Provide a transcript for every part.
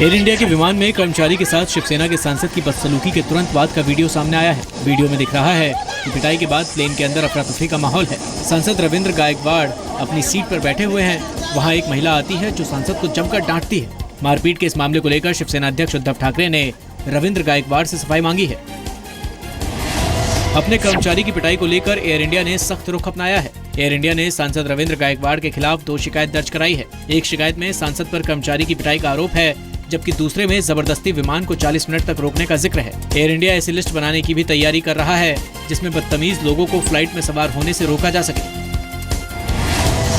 Air India के विमान में कर्मचारी के साथ शिवसेना के सांसद की बदसलूकी के तुरंत बाद का वीडियो सामने आया है। वीडियो में दिख रहा है कि पिटाई के बाद प्लेन के अंदर अफरा तफरी का माहौल है। सांसद रविंद्र गायकवाड़ अपनी सीट पर बैठे हुए हैं। वहां एक महिला आती है जो सांसद को जमकर डांटती है। मारपीट के इस मामले को लेकर शिवसेना अध्यक्ष उद्धव ठाकरे ने रविंद्र गायकवाड़ से सफाई मांगी है। अपने कर्मचारी की पिटाई को लेकर एयर इंडिया ने सख्त रुख अपनाया है। एयर इंडिया ने सांसद रविंद्र गायकवाड़ के खिलाफ 2 शिकायत दर्ज कराई है। एक शिकायत में सांसद पर कर्मचारी की पिटाई का आरोप है, जबकि दूसरे में जबरदस्ती विमान को 40 मिनट तक रोकने का जिक्र है। एयर इंडिया ऐसी लिस्ट बनाने की भी तैयारी कर रहा है जिसमें बदतमीज लोगों को फ्लाइट में सवार होने से रोका जा सके।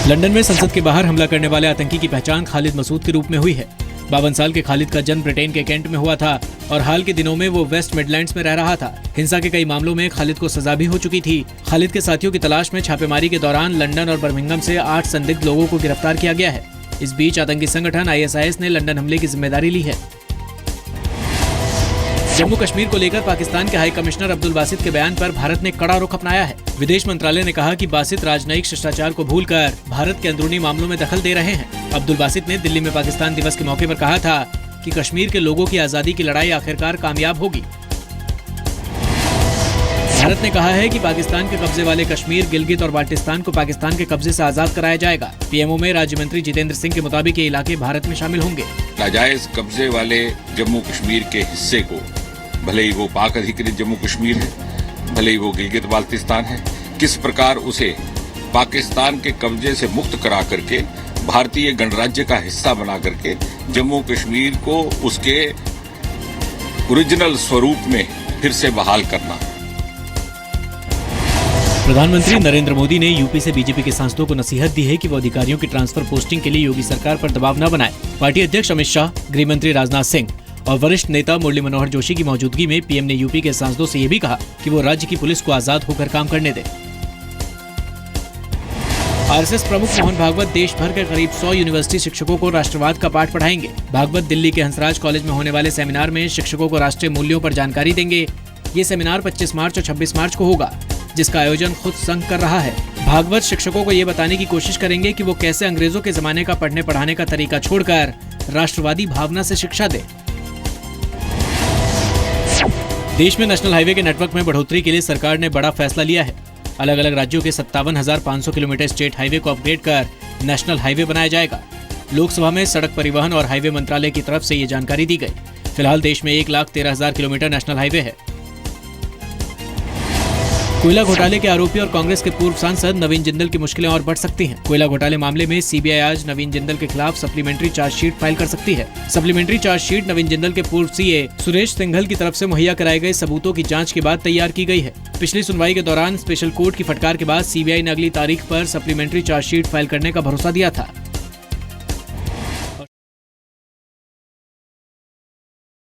लंदन में संसद के बाहर हमला करने वाले आतंकी की पहचान खालिद मसूद के रूप में हुई है। 52 साल के खालिद का जन्म ब्रिटेन के कैंट में हुआ था और हाल के दिनों में वो वेस्ट मिडलैंड्स में रह रहा था। हिंसा के कई मामलों में खालिद को सजा भी हो चुकी थी। खालिद के साथियों की तलाश में छापेमारी के दौरान लंदन और बर्मिंघम से 8 संदिग्ध लोगों को गिरफ्तार किया गया है। इस बीच आतंकी संगठन ISIS ने लंदन हमले की जिम्मेदारी ली है। जम्मू कश्मीर को लेकर पाकिस्तान के हाई कमिश्नर अब्दुल बासित के बयान पर भारत ने कड़ा रुख अपनाया है। विदेश मंत्रालय ने कहा कि बासित राजनयिक शिष्टाचार को भूलकर भारत के अंदरूनी मामलों में दखल दे रहे हैं। अब्दुल बासित ने दिल्ली में पाकिस्तान दिवस के मौके पर कहा था कि कश्मीर के लोगों की आजादी की लड़ाई आखिरकार कामयाब होगी। भारत ने कहा है कि पाकिस्तान के कब्जे वाले कश्मीर, गिलगित और बाल्टिस्तान को पाकिस्तान के कब्जे से आजाद कराया जाएगा। PMO में राज्य मंत्री जितेंद्र सिंह के मुताबिक ये इलाके भारत में शामिल होंगे। नाजायज कब्जे वाले जम्मू कश्मीर के हिस्से को, भले ही वो पाक अधिकृत जम्मू कश्मीर है, भले ही वो गिलगित बाल्टिस्तान है, किस प्रकार उसे पाकिस्तान के कब्जे से मुक्त करा करके भारतीय गणराज्य का हिस्सा बना करके जम्मू कश्मीर को उसके ओरिजिनल स्वरूप में फिर से बहाल करना। प्रधानमंत्री नरेंद्र मोदी ने यूपी से बीजेपी के सांसदों को नसीहत दी है कि वो अधिकारियों की ट्रांसफर पोस्टिंग के लिए योगी सरकार पर दबाव न बनाए। पार्टी अध्यक्ष अमित शाह, गृह मंत्री राजनाथ सिंह और वरिष्ठ नेता मुरली मनोहर जोशी की मौजूदगी में PM ने यूपी के सांसदों से ये भी कहा कि वो राज्य की पुलिस को आजाद होकर काम करने दें। RSS प्रमुख मोहन भागवत देश भर के करीब 100 यूनिवर्सिटी शिक्षकों को राष्ट्रवाद का पाठ पढ़ाएंगे। भागवत दिल्ली के हंसराज कॉलेज में होने वाले सेमिनार में शिक्षकों को राष्ट्रीय मूल्यों पर जानकारी देंगे। ये सेमिनार 25 मार्च और 26 मार्च को होगा, जिसका आयोजन खुद संघ कर रहा है। भागवत शिक्षकों को ये बताने की कोशिश करेंगे कि वो कैसे अंग्रेजों के जमाने का पढ़ने पढ़ाने का तरीका छोड़कर राष्ट्रवादी भावना से शिक्षा दें। देश में नेशनल हाईवे के नेटवर्क में बढ़ोतरी के लिए सरकार ने बड़ा फैसला लिया है। अलग अलग राज्यों के 57,500 किलोमीटर स्टेट हाईवे को अपग्रेड कर नेशनल हाईवे बनाया जाएगा। लोकसभा में सड़क परिवहन और हाईवे मंत्रालय की तरफ से ये जानकारी दी गई। फिलहाल देश में 1,13,000 किलोमीटर नेशनल हाईवे है। कोयला घोटाले के आरोपी और कांग्रेस के पूर्व सांसद नवीन जिंदल की मुश्किलें और बढ़ सकती हैं। कोयला घोटाले मामले में CBI आज नवीन जिंदल के खिलाफ सप्लीमेंट्री चार्जशीट फाइल कर सकती है। सप्लीमेंट्री चार्जशीट नवीन जिंदल के पूर्व CA सुरेश सिंघल की तरफ से मुहैया कराए गए सबूतों की जांच के बाद तैयार की गई है। पिछली सुनवाई के दौरान स्पेशल कोर्ट की फटकार के बाद CBI ने अगली तारीख पर सप्लीमेंट्री चार्जशीट फाइल करने का भरोसा दिया था।